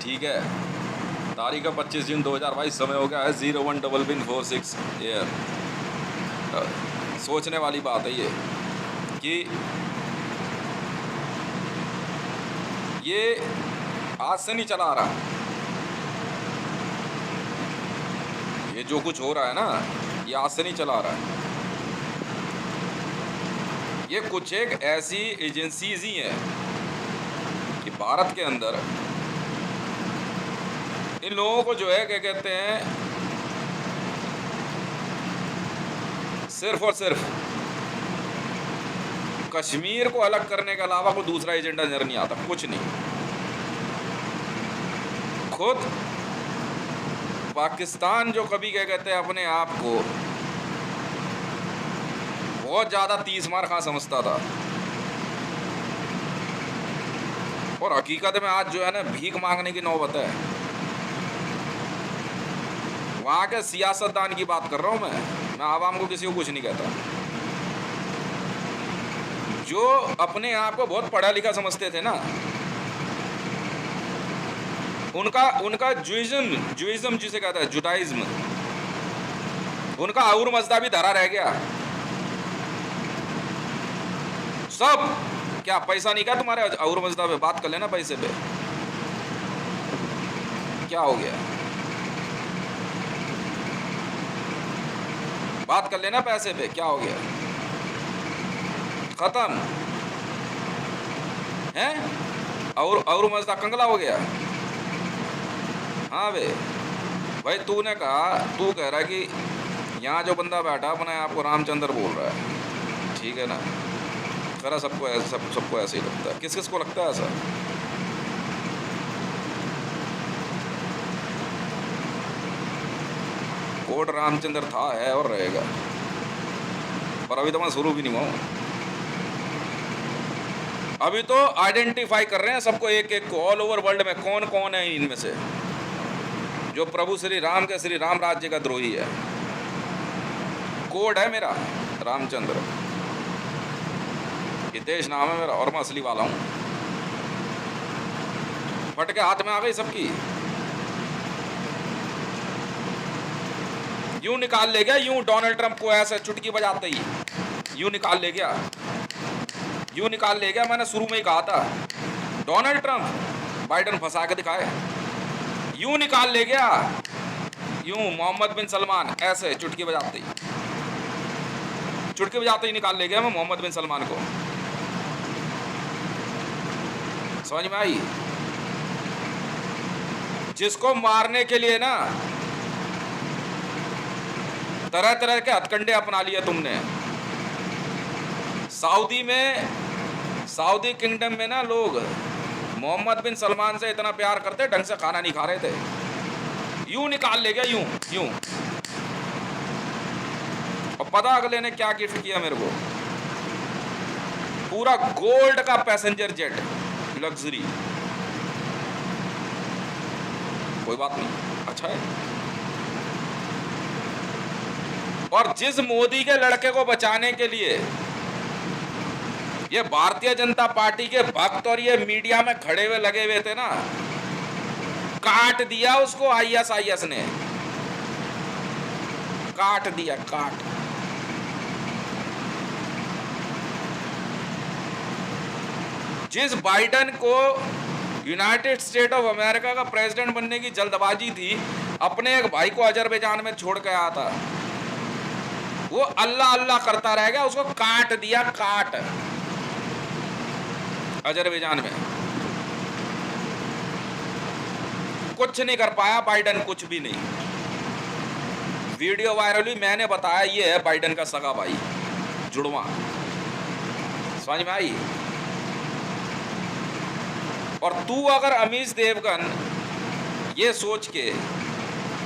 ठीक है, तारीख है 25 जून 2022, समय हो गया है 01 एयर। सोचने वाली बात है ये कि ये आज से नहीं चला आ रहा, ये जो कुछ हो रहा है ना ये आज से नहीं चला आ रहा है। ये कुछ एक ऐसी एजेंसीज ही हैं कि भारत के अंदर इन लोगों को जो है क्या कहते हैं, सिर्फ और सिर्फ कश्मीर को अलग करने के अलावा कोई दूसरा एजेंडा नजर नहीं आता, कुछ नहीं। खुद पाकिस्तान जो कभी क्या कहते हैं अपने आप को बहुत ज़्यादा 30 मार खा समझता था, और हकीकत में आज जो है ना भीख मांगने की नौबत है। वहाँ के सियासतदान की बात कर रहा हूँ मैं आवाम को किसी को कुछ नहीं कहता। जो अपने आप को बहुत पढ़ा लिखा समझते थे ना, उनका जुइज्म जिसे कहता है, जुडाइज्म, उनका और मजहबी धरा रह गया। सब क्या पैसा नहीं क्या तुम्हारे और मजहब पे? बात कर लेना पैसे पे, क्या हो गया? बात कर लेना पैसे पे, क्या हो गया? खत्म है? और मजदा कंगला हो गया। हाँ भाई तूने कहा, तू कह रहा है कि यहाँ जो बंदा बैठा अपने आपको रामचंद्र बोल रहा है, ठीक है ना? करा सबको ऐसे ही लगता है। किस किस को लगता है ऐसा? कोट रामचंद्र था, है और रहेगा, पर अभी तो मैं शुरू भी नहीं हुआ हूँ। अभी तो आइडेंटिफाई कर रहे हैं सबको, एक एक को, ऑल ओवर वर्ल्ड में कौन कौन है इनमें से जो प्रभु श्री राम के श्री राम राज्य का द्रोही है। कोड है मेरा रामचंद्र, हितेश नाम है मेरा, और मैं असली वाला हूँ। फटके हाथ में आ गई सबकी। यूं निकाल ले गया, यूं डोनाल्ड ट्रंप को ऐसे चुटकी बजाते ही यूं निकाल ले गया, यूं निकाल ले गया। मैंने शुरू में ही कहा था, डोनाल्ड ट्रंप बाइडेन फंसा के दिखाए, यूं निकाल ले गया, यूं मोहम्मद बिन सलमान ऐसे चुटकी बजाते ही निकाल ले गया मैं मोहम्मद बिन सलमान को। समझ में आई? जिसको मारने के लिए ना तरह तरह के हथकंडे अपना लिए तुमने। सऊदी किंगडम में ना लोग मोहम्मद बिन सलमान से इतना प्यार करते, ढंग से खाना नहीं खा रहे थे, यूं निकाल ले गया, यूं। और पता अगले ने क्या गिफ्ट किया मेरे को? पूरा गोल्ड का पैसेंजर जेट, लग्जरी। कोई बात नहीं, अच्छा है। और जिस मोदी के लड़के को बचाने के लिए ये भारतीय जनता पार्टी के भक्त और ये मीडिया में खड़े हुए लगे हुए थे ना, काट दिया उसको आईएसआईएस ने, काट दिया, काट। जिस बाइडेन को यूनाइटेड स्टेट ऑफ अमेरिका का प्रेसिडेंट बनने की जल्दबाजी थी, अपने एक भाई को अजरबैजान में छोड़ के आया था, वो अल्लाह अल्लाह करता रह गया, उसको काट दिया, काट। अजरबैजान में कुछ नहीं कर पाया बाइडेन, कुछ भी नहीं। वीडियो वायरल हुई, मैंने बताया ये है बाइडेन का सगा भाई, जुड़वा। समझ में आई? और तू अगर अमीश देवगन ये सोच के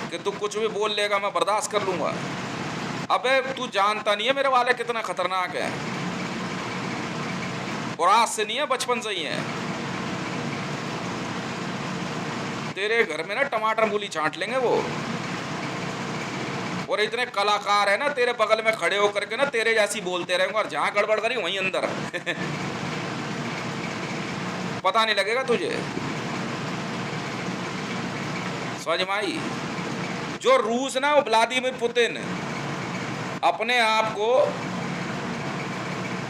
कि तू कुछ भी बोल लेगा मैं बर्दाश्त कर लूंगा, अबे तू जानता नहीं है मेरे वाले कितना खतरनाक है। और आज से नहीं है, बचपन से ही है। तेरे घर में ना टमाटर मूली छांट लेंगे वो, और इतने कलाकार है ना तेरे बगल में खड़े होकर के ना तेरे जैसी बोलते रहेंगे, और जहां गड़बड़ करी वहीं अंदर पता नहीं लगेगा तुझे। समझ में आई? जो रूस ना, वो व्लादिमीर पुतिन अपने आप को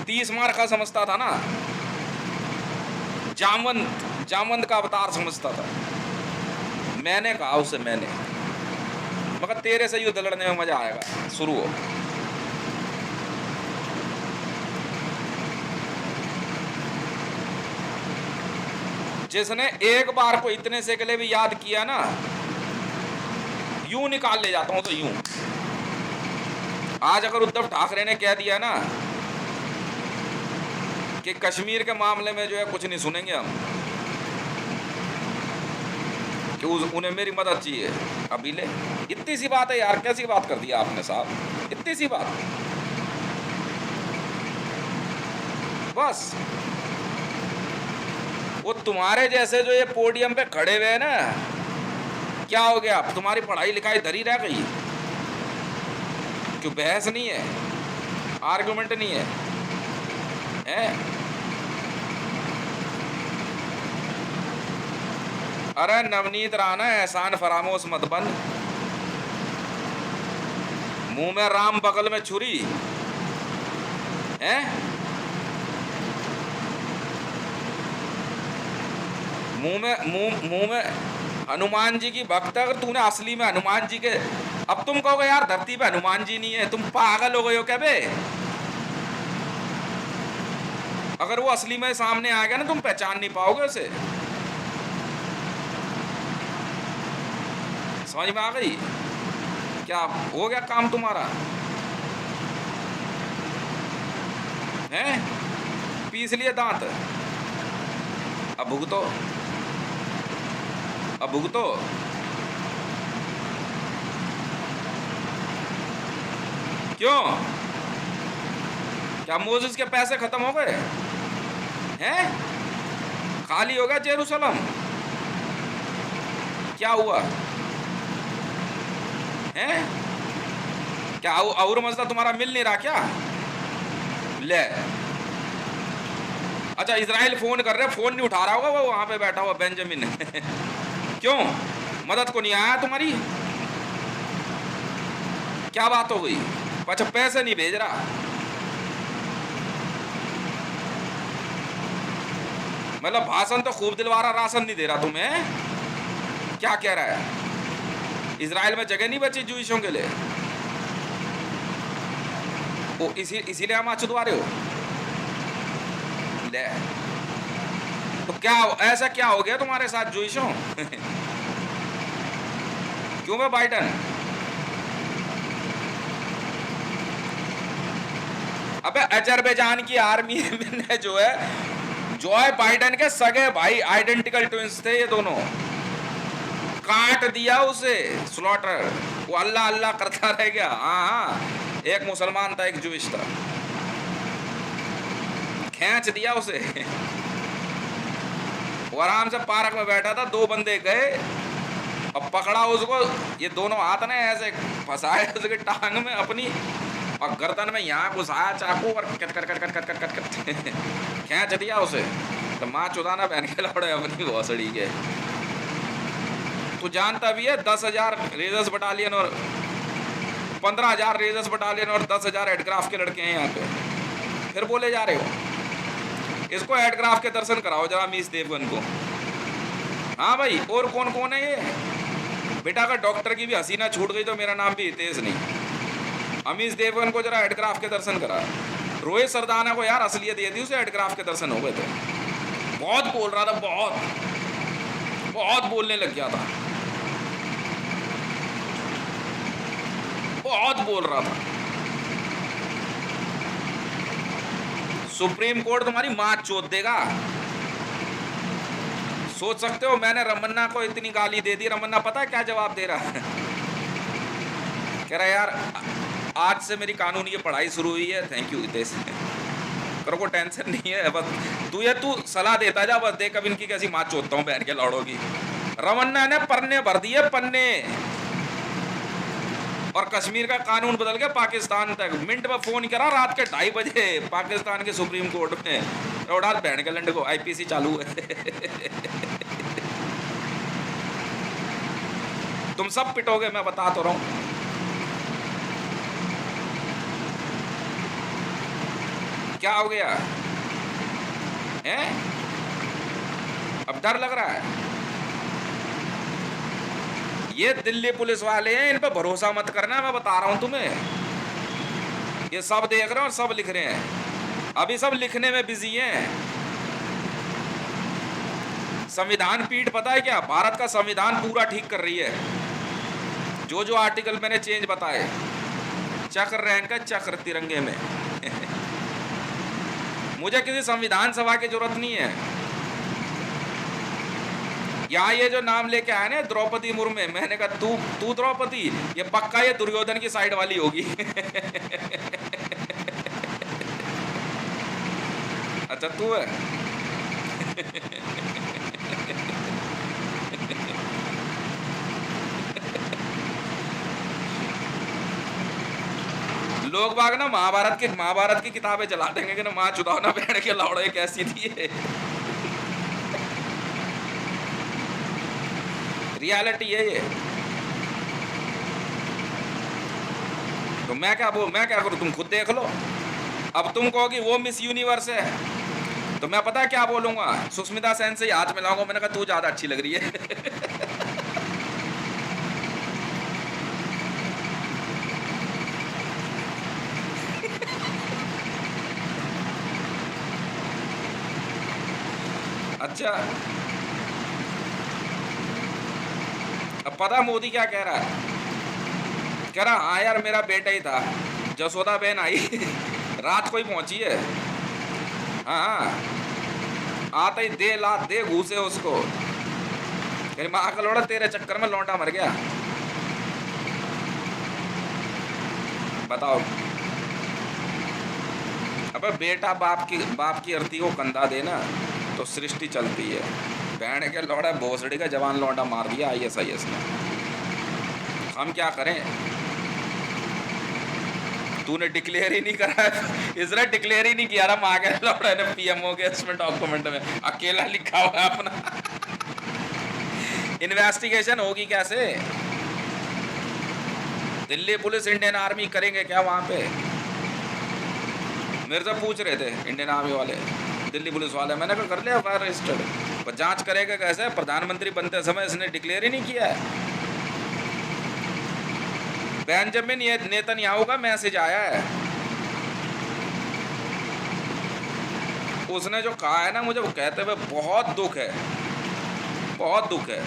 30 मार का समझता था ना, जामवंत का अवतार समझता था। मैंने कहा उसे, मैंने मगर तेरे से युद्ध लड़ने में मजा आएगा, शुरू हो। जिसने एक बार को इतने से के लिए भी याद किया ना, यूं निकाल ले जाता हूं तो यूं। आज अगर उद्धव ठाकरे ने कह दिया ना कि कश्मीर के मामले में जो है कुछ नहीं सुनेंगे हम, कि उन्हें मेरी मदद चाहिए, अभी ले, इतनी सी बात है यार, कैसी बात कर दिया आपने साहब, इतनी सी बात बस। वो तुम्हारे जैसे जो ये पोडियम पे खड़े हुए हैं ना, क्या हो गया, तुम्हारी पढ़ाई लिखाई धरी रह गई? क्यों बहस नहीं है, आर्गुमेंट नहीं है, हैं? अरे नवनीत राणा, एहसान फरामोश मत बन, मुंह में राम बगल में छुरी है। मुंह में हनुमान जी की भक्त, अगर तूने असली में हनुमान जी के, अब तुम कहोगे यार धरती पे हनुमान जी नहीं है, तुम पागल हो गए हो क्या बे? अगर वो असली में सामने आ गया ना, तुम पहचान नहीं पाओगे उसे। समझ में आ गई? क्या हो गया काम तुम्हारा है? पीस लिए दांत, अब भुगतो, अब भुगतो। क्यों? क्या मोसेस के पैसे खत्म हो गए हैं? खाली होगा जेरूसलम? क्या हुआ है? क्या और मसला तुम्हारा मिल नहीं रहा क्या? ले, अच्छा इजराइल फोन कर रहे, फोन नहीं उठा रहा होगा वो वहां पे बैठा हुआ बेंजामिन क्यों मदद को नहीं आया तुम्हारी? क्या बात हो गई? अच्छा पैसे नहीं भेज रहा, मतलब भाषण तो खूब दिलवारा, राशन नहीं दे रहा तुम्हें? क्या कह रहा है? इजराइल में जगह नहीं बची जूइशों के लिए, वो इसीलिए हम चुदवा रहे हो? ले, तो क्या ऐसा क्या हो गया तुम्हारे साथ जूइशों? क्यों बे बाइडन? अबे अजरबैजान की आर्मी ने जो है, जॉय बाइडन के सगे भाई, आइडेंटिकल ट्विंस थे ये दोनों, काट दिया उसे, स्लॉटर। वो अल्लाह अल्लाह करता रह गया। हाँ, एक मुसलमान था, एक जूइश था, खींच दिया उसे। वो आराम से पार्क में बैठा था, दो बंदे गए और पकड़ा उसको, ये दोनों हाथ ने ऐसे फंसाए उसके टांग में अपनी, और गर्दन में यहाँ घुसाया चाकू और cut cut cut cut cut cut cut cut खींच दिया उसे। तो माँ चुदाना पहन के लौड़े अपनी भोसड़ी के। तू जानता भी है 10,000 रेजर्स बटालियन और 15,000 रेजर्स बटालियन और 10,000 एडक्राफ्ट के लड़के हैं यहाँ पे, फिर बोले जा रहे हो? इसको एडक्राफ्ट के दर्शन कराओ जरा अमीश देवगन को। हाँ भाई, और कौन कौन है ये? बेटा का डॉक्टर की भी हसीना छूट गई तो मेरा नाम भी हितेश नहीं। अमीश देवगन को जरा एडक्राफ्ट के दर्शन करा। रोहित सरदाना को यार असलियत दे दी, उसे एडक्राफ्ट के दर्शन हो गए थे। बहुत बोल रहा था, बहुत बोलने लग गया था, बहुत बोल रहा था। सुप्रीम कोर्ट तुम्हारी मां चोद देगा। सोच सकते हो, मैंने रमन्ना को इतनी गाली दे दी, रमन्ना पता है क्या जवाब दे रहा है? कह रहा यार आज से मेरी कानूनी पढ़ाई शुरू हुई है, थैंक यू हितेश, करो को टेंशन नहीं है, बस तू सलाह देता जा, बस देख अब इनकी कैसी माँ चोदता हूँ बहन के लौड़ोगी। रमन्ना ने पन्ने भर दिए, पन्ने, और कश्मीर का कानून बदल के पाकिस्तान तक। मिनट में फोन करा रात के 2:30 बजे पाकिस्तान के सुप्रीम कोर्ट में, रोड़ा बहन के लंड को आईपीसी चालू है। तुम सब पिटोगे, मैं बता तो रहा हूं। क्या हो गया है? अब डर लग रहा है? ये दिल्ली पुलिस वाले हैं, इन पर भरोसा मत करना, मैं बता रहा हूं तुम्हें। ये सब देख रहे हैं और सब लिख रहे हैं, अभी सब लिखने में बिजी हैं। संविधान पीठ पता है क्या, भारत का संविधान पूरा ठीक कर रही है। जो जो आर्टिकल मैंने चेंज बताए, चक्र रैंक का चक्र तिरंगे में। मुझे किसी संविधान सभा की जरूरत नहीं है। यहाँ ये जो नाम लेके आए ना द्रौपदी मुर्मू, मैंने कहा तू द्रौपदी, ये पक्का ये दुर्योधन की साइड वाली होगी। अच्छा तू है। लोग बाग ना महाभारत की किताबें चला देंगे कि ना माँ चुदावना बहन के लौड़े कैसी थी। रियलिटी है ये। तो मैं क्या करूं, तुम खुद देख लो। अब तुम कहोगी वो मिस यूनिवर्स है, तो मैं पता क्या बोलूंगा, सुष्मिता सेन से हाथ मिलाऊंगा, मैंने कहा तू ज्यादा अच्छी लग रही है। अच्छा, अब पता मोदी क्या कह रहा है, कह रहा हाँ यार मेरा बेटा ही था, जसोदा बहन आई रात को ही पहुंची है। हाँ आते ही दे घूसे उसको। मेरी माँ का लौड़ा, तेरे चक्कर में लौंडा मर गया। बताओ। अब बेटा बाप की अर्थी को कंधा देना तो सृष्टि चलती है। बहन के लौड़ा भोसड़ी का जवान लौंडा मार दिया ISIS ने। हम क्या करें? तूने डिक्लेयर ही नहीं करा, इसने डिक्लेयर ही नहीं किया रहा, माँ के लौड़ा ने PMO के इसमें डॉक्यूमेंट में अकेला लिखा हुआ है अपना। इन्वेस्टिगेशन होगी कैसे? दिल्ली पुलिस इंडियन आर्मी करेंगे क्या वहां पे? मेरे से पूछ रहे थे इंडियन आर्मी वाले, दिल्ली पुलिस वाले, मैंने कहा कर लिया FIR रजिस्टर्ड, पर जांच करेगा कैसे? प्रधानमंत्री बनते समय इसने डिक्लेयर ही नहीं किया है। बेंजामिन नेतन्याहू का मैसेज आया है, उसने जो कहा है ना, मुझे वो कहते हुए बहुत दुख है, बहुत दुख है।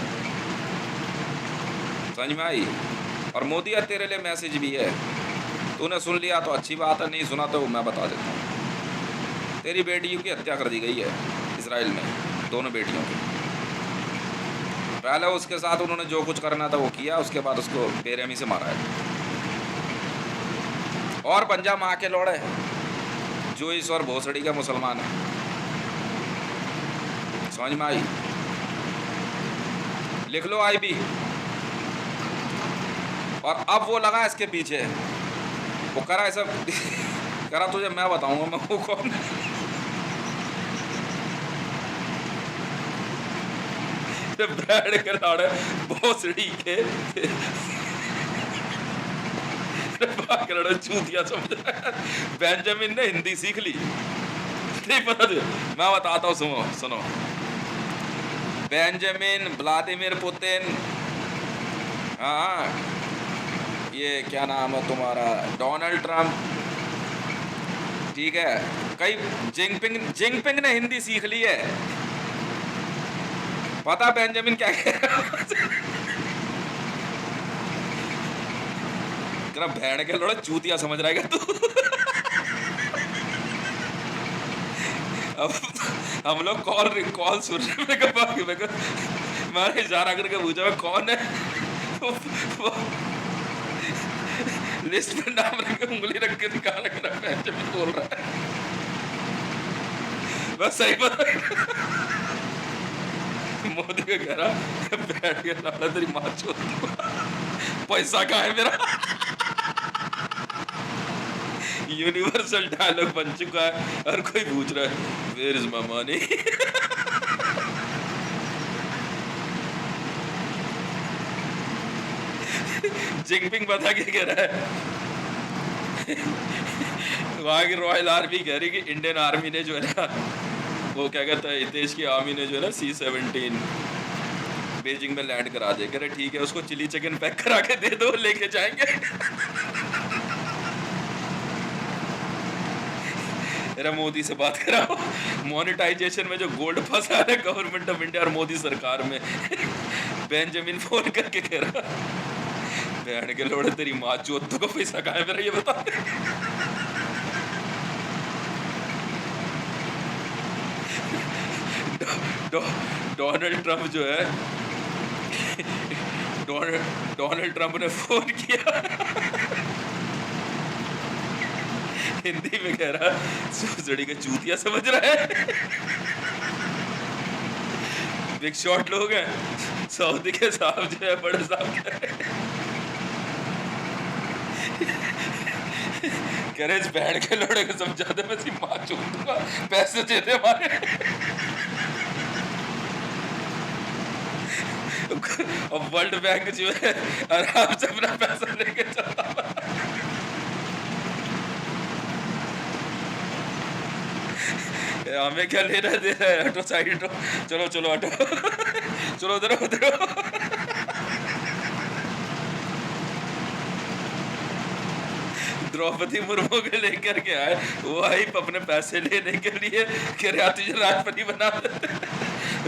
समझ में आई? और मोदी तेरे लिए मैसेज भी है, तूने सुन लिया तो अच्छी बात है, नहीं सुना तो मैं बता देता हूँ। तेरी बेटियों की हत्या कर दी गई है इजराइल में, दोनों बेटियों की। पहले उसके साथ उन्होंने जो कुछ करना था वो किया, उसके बाद उसको बेरहमी से मारा है। और पंजा माँ के लौड़े जो ईश्वर भोसड़ी का मुसलमान है। समझ में आई? लिख लो IB। और अब वो लगा इसके पीछे, वो करा ऐसा करा, तुझे मैं बताऊंगा मैं वो कौन। बैठ के लौड़े भोसड़ी के चूतिया समझ। बेंजामिन ने हिंदी सीख ली, नहीं पता तुझे? मैं बताता हूँ, सुनो। बेंजामिन, व्लादिमीर पुतिन, हाँ ये क्या नाम है तुम्हारा, डोनाल्ड ट्रंप, ठीक है, कई जिनपिंग ने हिंदी सीख ली है। पता बेंजामिन क्या कह रहा है? भैंड के लौड़ा चूतिया समझ रहा है तू। अब हम लोग कॉल सुन रहे हैं, मैंने इशारा करके पूछा कौन है, लिस्ट में नाम रख के उंगली रख के निकाल रहा है, बोल रहा है बस सही बात। मोदी को कह रहा बैठ के लाला तेरी माँ चोद, पैसा कहाँ है मेरा? यूनिवर्सल डायलॉग बन चुका है, हर कोई पूछ रहा है where is my money. Jinping पता क्या कह रहा है, वहाँ की रॉयल आर्मी कह रही कि इंडियन आर्मी ने जो है ना, वो क्या कहता है, देश की आर्मी ने जो है ना C-17 बीजिंग में लैंड करा दे। कह रहे ठीक है, उसको चिली चिकन पैक करा के दे दो, लेके जाएंगे। मेरा मोदी से बात कराओ, मोनेटाइजेशन में जो गोल्ड फंसा है गवर्नमेंट ऑफ इंडिया और मोदी सरकार में। बेंजामिन फोन करके कह रहा, बहन के लोड़े तेरी माँ चोत को पैसा कहाँ है मेरा, ये बता। डोनाल्ड ट्रंप जो है, डोनाल्ड ट्रंप ने फोन किया, हिंदी में कह रहा, सुसड़ी के चूतिया समझ रहा है। बिग शॉट लोग हैं, सऊदी के साहब जो है, बड़े साहब कह रहे, इस बहन के लोड़े को समझा दे, मैं इसकी माँ चूत दूंगा, पैसे दे दे हमारे। और वर्ल्ड बैंक जो है आराम से अपना पैसा लेके चलता। हमें क्या लेना दे रहा है, हटो साइड हटो, चलो चलो हटो, चलो उधर उधर। द्रौपदी मुर्मू के लेकर के आए, वो आई अपने पैसे लेने के लिए, कह रहे तुझे राष्ट्रपति बना देते,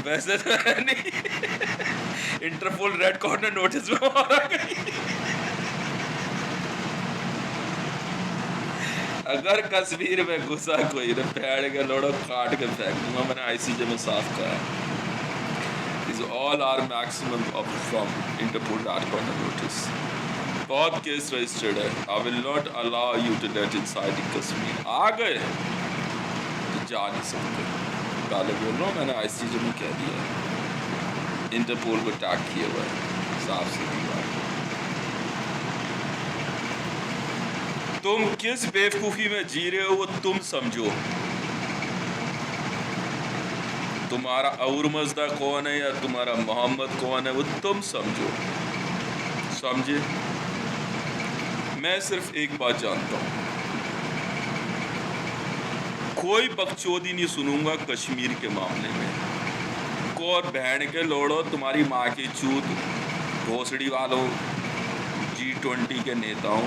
वैसे तो है नहीं। इंटरपोल रेड कॉर्नर नोटिस में मारा गई। अगर कश्मीर में घुसा कोई तो पैड़ के लोड़ो काट के फेंक दूंगा, मैंने ICJ में साफ कहा है। These all are maximum of from Interpol Red Corner notice. बहुत केस रजिस्टर्ड है। I will not allow you to let inside Kashmir. आ गए तो जा नहीं सकते। पहले बोल रहा हूँ, मैंने ICJ में कह दिया है, इंटरपोल को टैग किया हुआ है, साफ सीधी बात। तुम किस बेवकूफ़ी में जी रहे हो वो तुम समझो। तुम्हारा और मजदा कौन है या तुम्हारा मोहम्मद कौन है वो तुम समझो, समझे। मैं सिर्फ एक बात जानता हूँ, कोई बकचोदी नहीं सुनूंगा कश्मीर के मामले में। और बहन के लोड़ो तुम्हारी माँ की चूत, भोसड़ी वालों, G20 के नेताओं,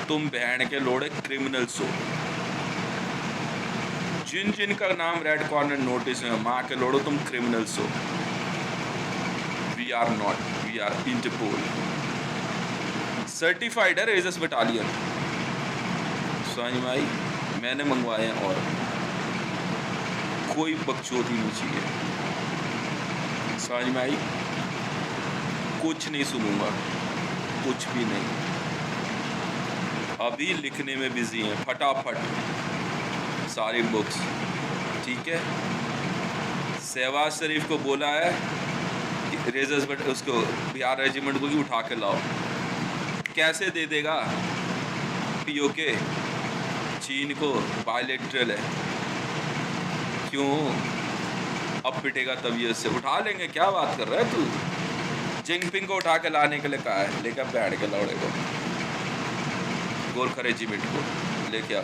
तुम बहन के लोड़े क्रिमिनल्स हो। जिन जिन का नाम रेड कॉर्नर नोटिस है, माँ के लोड़ो तुम क्रिमिनल्स हो। We are not, we are Interpol certified है रेजर्स बटालियन। समझ में आई, मैंने मंगवाए हैं। और कोई बकचोदी नहीं चाहिए, समझ में आई। कुछ नहीं सुनूंगा, कुछ भी नहीं। अभी लिखने में बिजी हैं, फटाफट सारी बुक्स, ठीक है। शहबाज शरीफ को बोला है रेजर्स बट उसको बिहार रेजिमेंट को भी उठा के लाओ। कैसे दे देगा, POK चीन को बायलैटरल है, क्यों अब पिटेगा तबीयत से, उठा लेंगे। क्या बात कर रहा है तू, जिनपिंग को उठा के लाने के लिए कहा है, लेकर बैठ के लौड़े को, गोरखा रेजिमेंट को लेके आ।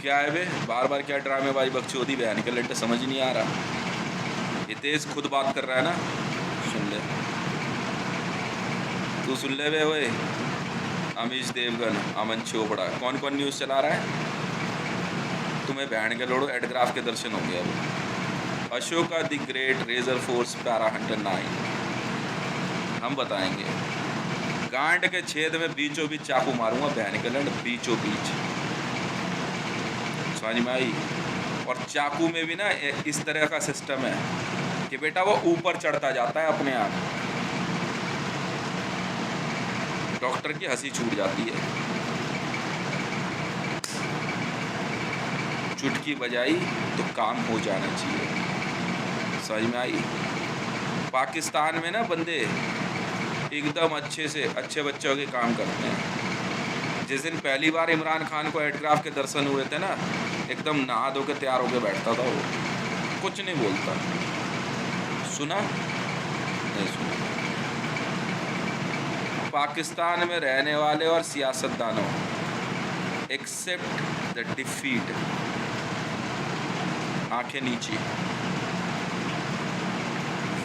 क्या है बे, बार बार क्या ड्रामेबाजी बकचोदी बयान के लट्टे, समझ नहीं आ रहा। ये तेज खुद बात कर रहा है ना, सुन ले तू, सुन ले बे। ओए अमीश देवगन, अमन चोपड़ा, कौन कौन न्यूज़ चला रहा है। तुम्हें बहन के लोड़ो एडग्राफ के दर्शन होंगे अब। Ashoka the great, razor force, para hunter 9, हम बताएंगे। गांड के छेद में बीचों बीच चाकू मारूंगा, बहन के लड़ बीचों बीच, समझ में आई। और चाकू में भी ना इस तरह का सिस्टम है कि बेटा वो ऊपर चढ़ता जाता है अपने आप, डॉक्टर की हंसी छूट जाती है। चुटकी बजाई तो काम हो जाना चाहिए, समझ में आई। पाकिस्तान में ना बंदे एकदम अच्छे से अच्छे बच्चों के काम करते हैं। जिस दिन पहली बार इमरान खान को एयरक्राफ्ट के दर्शन हुए थे ना, एकदम नहा धो के तैयार होकर बैठता था वो, कुछ नहीं बोलता। सुना नहीं सुना, पाकिस्तान में रहने वाले और सियासतदानों, एक्सेप्ट द डिफीट, आंखें नीचे,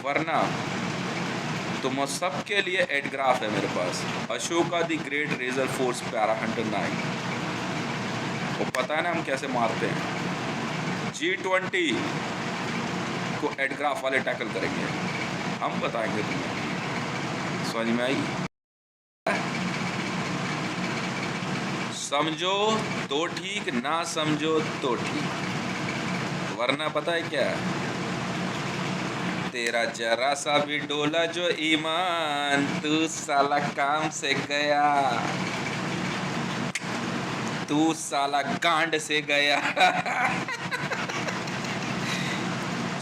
वरना तुम सबके लिए एडग्राफ है मेरे पास, Ashoka the great razor force para hunter 9। वो पता है ना हम कैसे मारते हैं। G20 को एडग्राफ वाले टैकल करेंगे, हम बताएंगे तुम्हें। समझ में आई? समझो तो ठीक, ना समझो तो ठीक, वरना पता है क्या, तेरा जरा सा भी डोला जो ईमान, तू साला काम से गया, तू साला गांड से गया।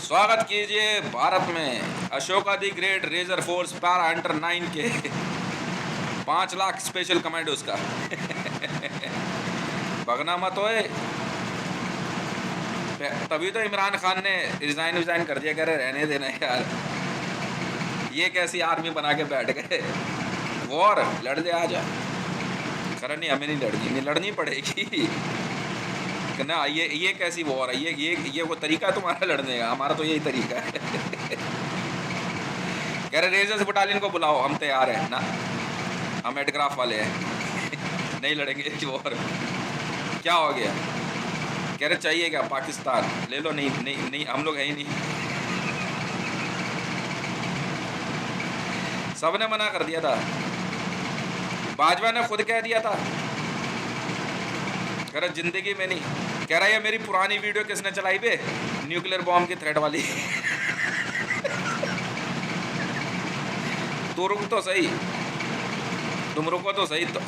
स्वागत कीजिए भारत में Ashoka the great razor force para hunter 9 के 5 लाख स्पेशल कमांडोज का। भगना मत होए, तभी तो इमरान खान ने रिजाइन कर दिया, कह रहे रहने देना यार, ये कैसी आर्मी बना के बैठ गए, वॉर लड़ ले आजा। कर नहीं, हमें नहीं लड़नी पड़ेगी ना, ये कैसी वॉर है, ये वो तरीका तुम्हारा लड़ने का, हमारा तो यही तरीका है। कह रहे रेजर्स बटालियन को बुलाओ, हम तैयार हैं ना, हम एडग्राफ वाले हैं। नहीं लड़ेंगे वॉर। क्या हो गया? कह रहे चाहिए क्या पाकिस्तान, ले लो। नहीं हम लोग है ही नहीं। सबने मना कर दिया था, बाजवा ने खुद कह दिया था, कह रहा जिंदगी में नहीं। कह रहा है मेरी पुरानी वीडियो किसने चलाई बे, न्यूक्लियर बॉम्ब की थ्रेट वाली। तो रुक तो सही, तुम रुको तो सही तो।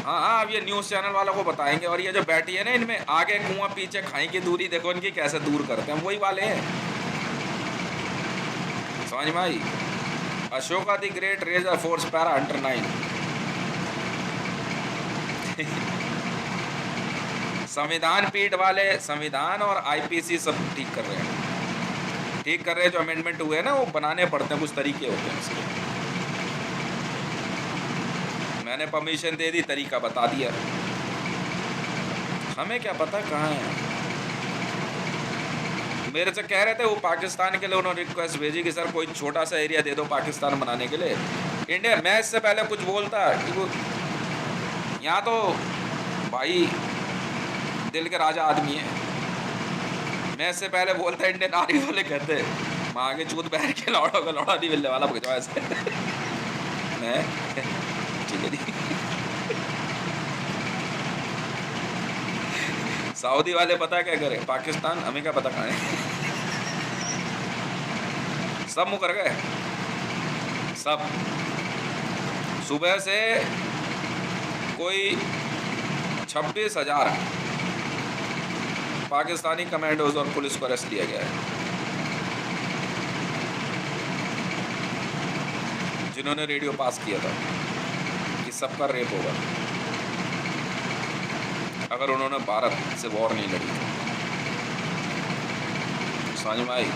हाँ, अब ये न्यूज़ चैनल वालों को बताएंगे, और ये जो बैठी है ना, इनमें आगे कुआं पीछे खाई की दूरी देखो इनकी कैसे दूर करते हैं, वही वाले हैं। समझ में आई? Ashoka the great razor force para hunter 9। संविधान पीठ वाले संविधान और आईपीसी सब ठीक कर रहे हैं, जो अमेंडमेंट हुए हैं ना, वो बनाने पड़ते हैं, कुछ तरीके होते हैं उसके। मैंने परमिशन दे दी, तरीका बता दिया, हमें क्या पता कहाँ है। मेरे से कह रहे थे वो पाकिस्तान के लिए, उन्होंने रिक्वेस्ट भेजी कि सर कोई छोटा सा एरिया दे दो पाकिस्तान बनाने के लिए। इंडिया, मैं इससे पहले कुछ बोलता कि वो यहाँ तो भाई दिल के राजा आदमी है, मैं इससे पहले बोलता इंडियन आर्मी वाले कहते माँ के चूत बैठ के लौड़ो का लौड़ा नहीं मिलने वाला भगवा ऐसे। मैं ठीक है जी। सऊदी वाले पता क्या करे, पाकिस्तान हमें क्या पता कहाँ है। सब मुकर गए, सब। सुबह से कोई 26,000 पाकिस्तानी कमांडोज और पुलिस को अरेस्ट किया गया है, जिन्होंने रेडियो पास किया था कि सबका रेप होगा अगर उन्होंने भारत से वॉर नहीं लड़ी। समझ में आई?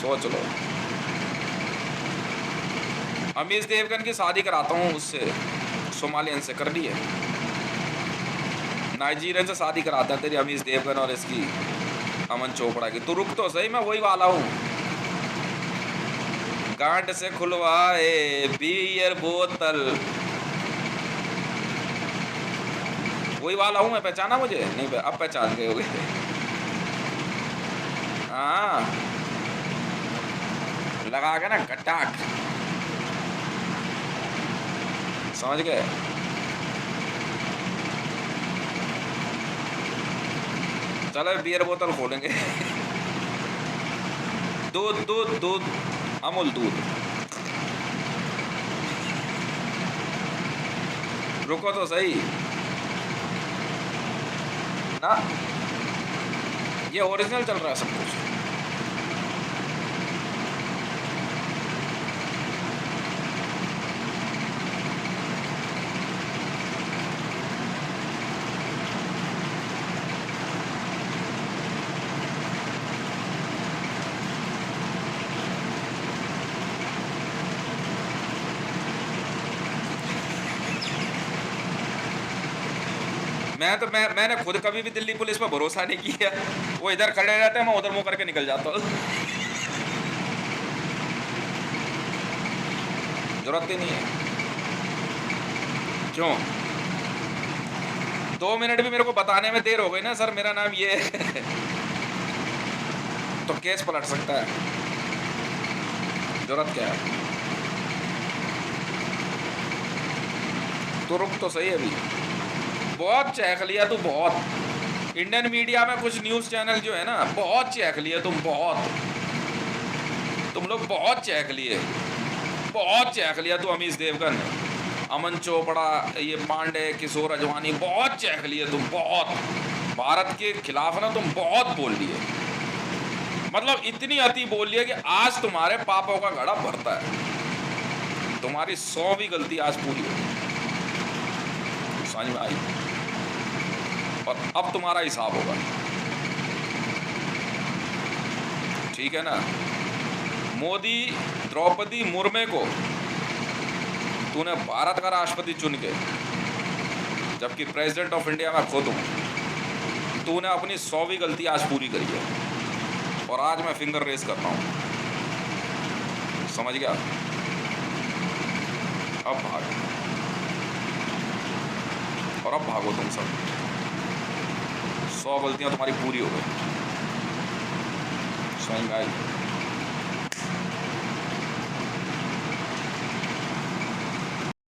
सोच लो। अमीश देवगन की शादी कराता हूँ उससे, सोमालियन से कर ली है, नाइजीरियन से शादी कराता है तेरी अमीश देवगन और इसकी अमन चोपड़ा की। तो रुक तो सही, मैं वही वाला हूँ, गांड से खुलवाए बियर बोतल, वही वाला हूँ मैं। पहचाना मुझे? नहीं, अब पहचान गए होगे। हाँ, लगा के ना गटाक, समझ गए? चलो बियर बोतल खोलेंगे। दूध अमूल दूध। रुको तो सही ना, ये ओरिजिनल चल रहा है सब कुछ। मैंने खुद कभी भी दिल्ली पुलिस पर भरोसा नहीं किया। वो इधर खड़े रहते हैं, मैं उधर मुंह करके निकल जाता हूँ। जरूरत ही नहीं है। क्यों 2 मिनट भी मेरे को बताने में देर हो गई ना, सर मेरा नाम ये है, तो केस पलट सकता है। जरूरत क्या है? तो रुक तो सही अभी। बहुत चहक लिया तू, बहुत। इंडियन मीडिया में कुछ न्यूज़ चैनल जो है ना, बहुत चहक लिया तुम, बहुत। तुम लोग बहुत चहक लिए, बहुत चहक लिया तू। अमीश देवगन, अमन चोपड़ा, ये पांडे, किशोर अजवानी, बहुत चहक लिए तुम, बहुत। भारत के खिलाफ ना तुम बहुत बोल लिए, मतलब इतनी अति बोल लिए कि आज तुम्हारे पापों का घड़ा भरता है। तुम्हारी 100वीं गलती आज पूरी हुई, समझ में आई? और अब तुम्हारा हिसाब होगा, ठीक है ना? मोदी द्रौपदी मुर्मू को तूने भारत का राष्ट्रपति चुन के, जबकि प्रेसिडेंट ऑफ इंडिया मैं खुद हूं, तूने अपनी 100वीं गलती आज पूरी करी है। और आज मैं फिंगर रेस करता हूं, समझ गया? अब भागो, और अब भागो तुम सब। 100 गलतियां तुम्हारी पूरी हो गई, समझ में आई?